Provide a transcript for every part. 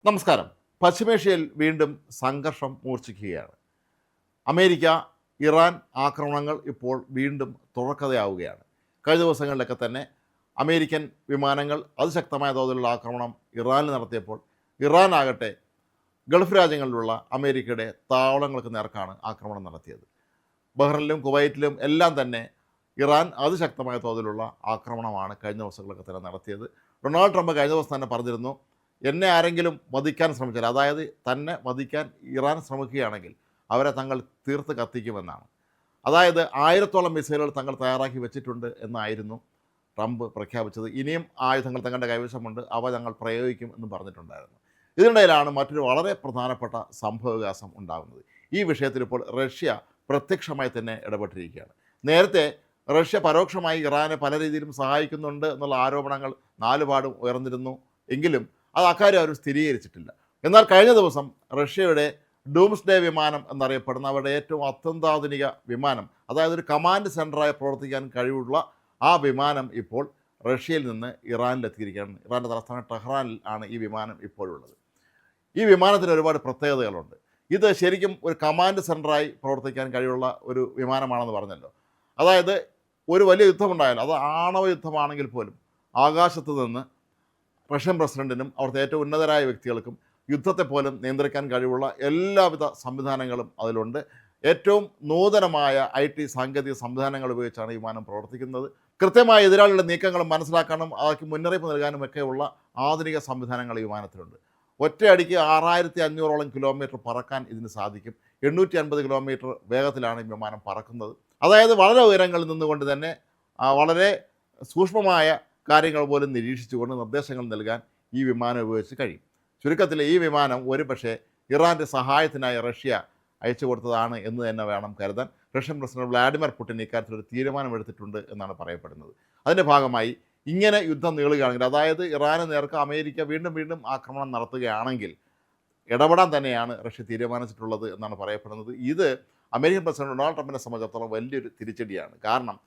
നമസ്കാരം. പശ്ചിമേഷ്യയിൽ വീണ്ടും സംഘർഷം മൂർച്ഛിക്കുകയാണ്. അമേരിക്ക ഇറാൻ ആക്രമണങ്ങൾ ഇപ്പോൾ വീണ്ടും തുടർക്കഥയാവുകയാണ്. കഴിഞ്ഞ ദിവസങ്ങളിലൊക്കെ തന്നെ അമേരിക്കൻ വിമാനങ്ങൾ അതിശക്തമായ തോതിലുള്ള ആക്രമണം ഇറാനിൽ നടത്തിയപ്പോൾ ഇറാൻ ആകട്ടെ ഗൾഫ് രാജ്യങ്ങളിലുള്ള അമേരിക്കയുടെ താവളങ്ങൾക്ക് നേർക്കാണ് ആക്രമണം നടത്തിയത്. ബഹ്റിനിലും കുവൈറ്റിലും എല്ലാം തന്നെ ഇറാൻ അതിശക്തമായ തോതിലുള്ള ആക്രമണമാണ് കഴിഞ്ഞ ദിവസങ്ങളൊക്കെ തന്നെ നടത്തിയത്. ഡൊണാൾഡ് ട്രംപ് കഴിഞ്ഞ ദിവസം തന്നെ പറഞ്ഞിരുന്നു, എന്നെ ആരെങ്കിലും വധിക്കാൻ ശ്രമിച്ചാൽ, അതായത് തന്നെ വധിക്കാൻ ഇറാൻ ശ്രമിക്കുകയാണെങ്കിൽ അവരെ തങ്ങൾ തീർത്ത് കത്തിക്കുമെന്നാണ്. അതായത് 1000-ഓളം മിസൈലുകൾ തങ്ങൾ തയ്യാറാക്കി വെച്ചിട്ടുണ്ട് എന്നായിരുന്നു ട്രംപ് പ്രഖ്യാപിച്ചത്. ഇനിയും ആയുധങ്ങൾ തങ്ങളുടെ കൈവശമുണ്ട്, അവ ഞങ്ങൾ പ്രയോഗിക്കും എന്ന് പറഞ്ഞിട്ടുണ്ടായിരുന്നു. ഇതിനിടയിലാണ് മറ്റൊരു വളരെ പ്രധാനപ്പെട്ട സംഭവവികാസം ഉണ്ടാകുന്നത്. ഈ വിഷയത്തിൽ ഇപ്പോൾ റഷ്യ പ്രത്യക്ഷമായി തന്നെ ഇടപെട്ടിരിക്കുകയാണ്. നേരത്തെ റഷ്യ പരോക്ഷമായി ഇറാനെ പല രീതിയിലും സഹായിക്കുന്നുണ്ട് എന്നുള്ള ആരോപണങ്ങൾ നാലുപാടും ഉയർന്നിരുന്നു. എങ്കിലും അത് അക്കാര്യം ആരും സ്ഥിരീകരിച്ചിട്ടില്ല. എന്നാൽ കഴിഞ്ഞ ദിവസം റഷ്യയുടെ ഡൂംസ്ഡേ വിമാനം എന്നറിയപ്പെടുന്ന അവരുടെ ഏറ്റവും അത്യന്താധുനിക വിമാനം, അതായത് ഒരു കമാൻഡ് സെൻറ്ററായി പ്രവർത്തിക്കാൻ കഴിവുള്ള ആ വിമാനം ഇപ്പോൾ റഷ്യയിൽ നിന്ന് ഇറാനിലെത്തിയിരിക്കുകയാണ്. ഇറാൻ്റെ തലസ്ഥാന ടെഹ്റാനിൽ ആണ് ഈ വിമാനം ഇപ്പോഴുള്ളത്. ഈ വിമാനത്തിന് ഒരുപാട് പ്രത്യേകതകളുണ്ട്. ഇത് ശരിക്കും ഒരു കമാൻഡ് സെൻറ്ററായി പ്രവർത്തിക്കാൻ കഴിവുള്ള ഒരു വിമാനമാണെന്ന് പറഞ്ഞല്ലോ. അതായത് ഒരു വലിയ യുദ്ധമുണ്ടായാലും, അത് ആണവ യുദ്ധമാണെങ്കിൽ പോലും ആകാശത്ത് നിന്ന് റഷ്യൻ പ്രസിഡൻറ്റിനും അവിടുത്തെ ഏറ്റവും ഉന്നതരായ വ്യക്തികൾക്കും യുദ്ധത്തെ പോലും നിയന്ത്രിക്കാൻ കഴിവുള്ള എല്ലാവിധ സംവിധാനങ്ങളും അതിലുണ്ട്. ഏറ്റവും നൂതനമായ IT സാങ്കേതിക സംവിധാനങ്ങൾ ഉപയോഗിച്ചാണ് ഈ വിമാനം പ്രവർത്തിക്കുന്നത്. കൃത്യമായ എതിരാളികളുടെ നീക്കങ്ങളും മനസ്സിലാക്കാനും അവർക്ക് മുന്നറിയിപ്പ് നൽകാനും ഒക്കെയുള്ള ആധുനിക സംവിധാനങ്ങൾ ഈ വിമാനത്തിലുണ്ട്. ഒറ്റയടിക്ക് 6500-ഓളം കിലോമീറ്റർ പറക്കാൻ ഇതിന് സാധിക്കും. 850 കിലോമീറ്റർ വേഗത്തിലാണ് ഈ വിമാനം പറക്കുന്നത്. അതായത് വളരെ ഉയരങ്ങളിൽ നിന്നുകൊണ്ട് തന്നെ വളരെ സൂക്ഷ്മമായ കാര്യങ്ങൾ പോലും നിരീക്ഷിച്ചുകൊണ്ട് നിർദ്ദേശങ്ങൾ നൽകാൻ ഈ വിമാനം ഉപയോഗിച്ച് കഴിയും. ചുരുക്കത്തിൽ ഈ വിമാനം ഒരു പക്ഷേ ഇറാൻ്റെ സഹായത്തിനായി റഷ്യ അയച്ചു കൊടുത്തതാണ് എന്ന് തന്നെ വേണം കരുതാൻ. റഷ്യൻ പ്രസിഡന്റ് വ്ളാഡിമിർ പുടിൻ ഇക്കാര്യത്തിലൊരു തീരുമാനമെടുത്തിട്ടുണ്ട് എന്നാണ് പറയപ്പെടുന്നത്. അതിൻ്റെ ഭാഗമായി ഇങ്ങനെ യുദ്ധം നീളുകയാണെങ്കിൽ, അതായത് ഇറാന് നേർക്ക് അമേരിക്ക വീണ്ടും വീണ്ടും ആക്രമണം നടത്തുകയാണെങ്കിൽ ഇടപെടാൻ തന്നെയാണ് റഷ്യ തീരുമാനിച്ചിട്ടുള്ളത് എന്നാണ് പറയപ്പെടുന്നത്. ഇത് അമേരിക്കൻ പ്രസിഡന്റ് ഡൊണാൾഡ് ട്രംപിനെ സംബന്ധിച്ചിടത്തോളം വലിയൊരു തിരിച്ചടിയാണ്. കാരണം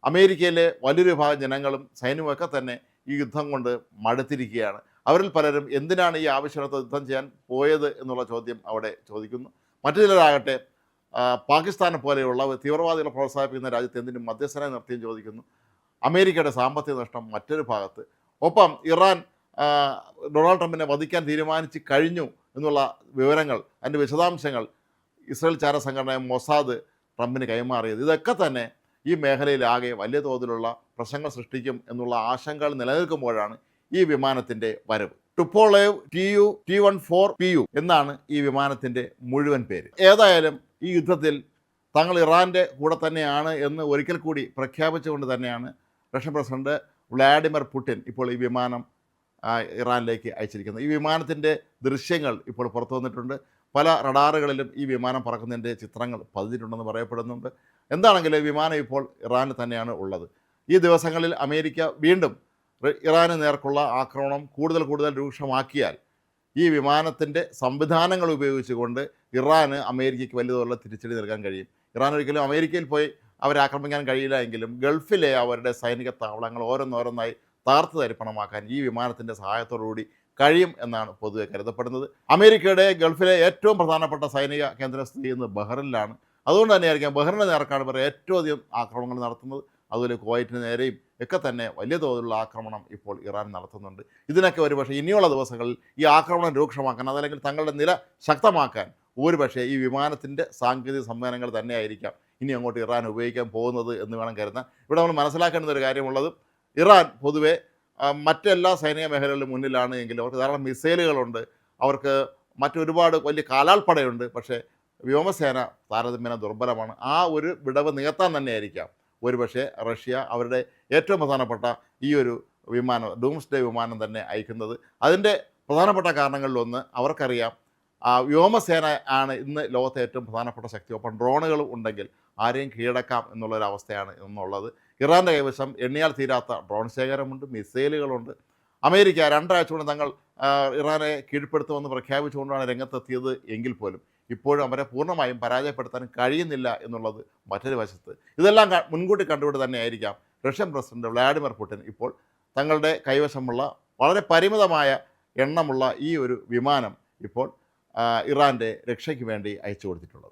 അമേരിക്കയിലെ വലിയൊരു വിഭാഗം ജനങ്ങളും സൈന്യവുമൊക്കെ തന്നെ ഈ യുദ്ധം കൊണ്ട് മടുത്തിരിക്കുകയാണ്. അവരിൽ പലരും എന്തിനാണ് ഈ ആവശ്യമില്ലാത്ത യുദ്ധം ചെയ്യാൻ പോയത് എന്നുള്ള ചോദ്യം അവിടെ ചോദിക്കുന്നു. മറ്റു ചിലരാകട്ടെ പാകിസ്ഥാനെ പോലെയുള്ള തീവ്രവാദികളെ പ്രോത്സാഹിപ്പിക്കുന്ന രാജ്യത്ത് എന്തിനും മധ്യസ്ഥനെ നിർത്തിയും ചോദിക്കുന്നു. അമേരിക്കയുടെ സാമ്പത്തിക നഷ്ടം മറ്റൊരു ഭാഗത്ത്. ഒപ്പം ഇറാൻ ഡൊണാൾഡ് ട്രംപിനെ വധിക്കാൻ തീരുമാനിച്ച് കഴിഞ്ഞു എന്നുള്ള വിവരങ്ങൾ, അതിൻ്റെ വിശദാംശങ്ങൾ ഇസ്രായേൽ ചാര സംഘടനയായ മൊസാദ് ട്രംപിന് കൈമാറിയത്, ഇതൊക്കെ തന്നെ ഈ മേഖലയിലാകെ വലിയ തോതിലുള്ള പ്രശ്നങ്ങൾ സൃഷ്ടിക്കും എന്നുള്ള ആശങ്കകൾ നിലനിൽക്കുമ്പോഴാണ് ഈ വിമാനത്തിൻ്റെ വരവ്. ടുപോളേവ് Tu-114PU എന്നാണ് ഈ വിമാനത്തിൻ്റെ മുഴുവൻ പേര്. ഏതായാലും ഈ യുദ്ധത്തിൽ തങ്ങൾ ഇറാൻ്റെ കൂടെ തന്നെയാണ് എന്ന് ഒരിക്കൽ കൂടി പ്രഖ്യാപിച്ചുകൊണ്ട് തന്നെയാണ് റഷ്യൻ പ്രസിഡന്റ് വ്ളാഡിമിർ പുടിൻ ഇപ്പോൾ ഈ വിമാനം ഇറാനിലേക്ക് അയച്ചിരിക്കുന്നത്. ഈ വിമാനത്തിൻ്റെ ദൃശ്യങ്ങൾ ഇപ്പോൾ പുറത്തു വന്നിട്ടുണ്ട്. പല റഡാറുകളിലും ഈ വിമാനം പറക്കുന്നതിൻ്റെ ചിത്രങ്ങൾ പതിഞ്ഞിട്ടുണ്ടെന്ന് പറയപ്പെടുന്നുണ്ട്. എന്താണെങ്കിലും വിമാനം ഇപ്പോൾ ഇറാനിൽ തന്നെയാണ് ഉള്ളത്. ഈ ദിവസങ്ങളിൽ അമേരിക്ക വീണ്ടും ഇറാന് നേർക്കുള്ള ആക്രമണം കൂടുതൽ രൂക്ഷമാക്കിയാൽ ഈ വിമാനത്തിൻ്റെ സംവിധാനങ്ങൾ ഉപയോഗിച്ചുകൊണ്ട് ഇറാന് അമേരിക്കയ്ക്ക് വലിയ തോതിലുള്ള തിരിച്ചടി നൽകാൻ കഴിയും. ഇറാൻ ഒരിക്കലും അമേരിക്കയിൽ പോയി അവരെ ആക്രമിക്കാൻ കഴിയില്ല എങ്കിലും ഗൾഫിലെ അവരുടെ സൈനിക താവളങ്ങൾ ഓരോന്നോരോന്നായി താർത്ത് തരിപ്പണമാക്കാൻ ഈ വിമാനത്തിൻ്റെ സഹായത്തോടുകൂടി കഴിയും എന്നാണ് പൊതുവെ കരുതപ്പെടുന്നത്. അമേരിക്കയുടെ ഗൾഫിലെ ഏറ്റവും പ്രധാനപ്പെട്ട സൈനിക കേന്ദ്രം സ്ഥിതി ചെയ്യുന്നത് ബഹ്റിനിലാണ്. അതുകൊണ്ട് തന്നെയായിരിക്കാം ബഹ്റിന് നേർക്കാണ് ഇവർ ഏറ്റവും അധികം ആക്രമണങ്ങൾ നടത്തുന്നത്. അതുപോലെ കുവൈറ്റിന് നേരെയും ഒക്കെ തന്നെ വലിയ തോതിലുള്ള ആക്രമണം ഇപ്പോൾ ഇറാൻ നടത്തുന്നുണ്ട്. ഇതിനൊക്കെ ഒരുപക്ഷെ ഇനിയുള്ള ദിവസങ്ങളിൽ ഈ ആക്രമണം രൂക്ഷമാക്കാൻ, അതല്ലെങ്കിൽ തങ്ങളുടെ നില ശക്തമാക്കാൻ ഒരുപക്ഷെ ഈ വിമാനത്തിൻ്റെ സാങ്കേതിക സംവിധാനങ്ങൾ തന്നെയായിരിക്കാം ഇനി അങ്ങോട്ട് ഇറാൻ ഉപയോഗിക്കാൻ പോകുന്നത് എന്ന് വേണം കരുതാൻ. ഇവിടെ നമ്മൾ മനസ്സിലാക്കേണ്ട ഒരു കാര്യമുള്ളത്, ഇറാൻ പൊതുവെ മറ്റെല്ലാ സൈനിക മേഖലകളിലും മുന്നിലാണ് എങ്കിലും അവർക്ക് ധാരാളം മിസൈലുകളുണ്ട്, അവർക്ക് മറ്റൊരുപാട് വലിയ കാലാൾപ്പടയുണ്ട്. പക്ഷേ വ്യോമസേന താരതമ്യേന ദുർബലമാണ്. ആ ഒരു വിടവ് നികത്താൻ തന്നെയായിരിക്കാം ഒരുപക്ഷെ റഷ്യ അവരുടെ ഏറ്റവും പ്രധാനപ്പെട്ട ഈ ഒരു വിമാനം, ഡൂംസ്ഡേ വിമാനം തന്നെ അയക്കുന്നത്. അതിൻ്റെ പ്രധാനപ്പെട്ട കാരണങ്ങളിലൊന്ന് അവർക്കറിയാം, വ്യോമസേന ആണ് ഇന്ന് ലോകത്തെ ഏറ്റവും പ്രധാനപ്പെട്ട ശക്തി. ഒപ്പം ഡ്രോണുകളും ഉണ്ടെങ്കിൽ ആരെയും കീഴടക്കാം എന്നുള്ളൊരവസ്ഥയാണ് എന്നുള്ളത്. ഇറാൻ്റെ കൈവശം എണ്ണിയാൽ തീരാത്ത ഡ്രോൺ ശേഖരമുണ്ട്, മിസൈലുകളുണ്ട്. അമേരിക്ക 2 ആഴ്ച കൊണ്ട് തങ്ങൾ ഇറാനെ കീഴ്പ്പെടുത്തുമെന്ന് പ്രഖ്യാപിച്ചുകൊണ്ടാണ് രംഗത്തെത്തിയത് എങ്കിൽ പോലും ഇപ്പോഴും അവരെ പൂർണ്ണമായും പരാജയപ്പെടുത്താൻ കഴിയുന്നില്ല എന്നുള്ളത് മറ്റൊരു വശത്ത്. ഇതെല്ലാം മുൻകൂട്ടി കണ്ടുകൊണ്ട് തന്നെയായിരിക്കാം റഷ്യൻ പ്രസിഡന്റ് വ്ളാഡിമിർ പുടിൻ ഇപ്പോൾ തങ്ങളുടെ കൈവശമുള്ള വളരെ പരിമിതമായ എണ്ണമുള്ള ഈ ഒരു വിമാനം ഇപ്പോൾ ഇറാൻ്റെ രക്ഷയ്ക്ക് വേണ്ടി അയച്ചു കൊടുത്തിട്ടുള്ളത്.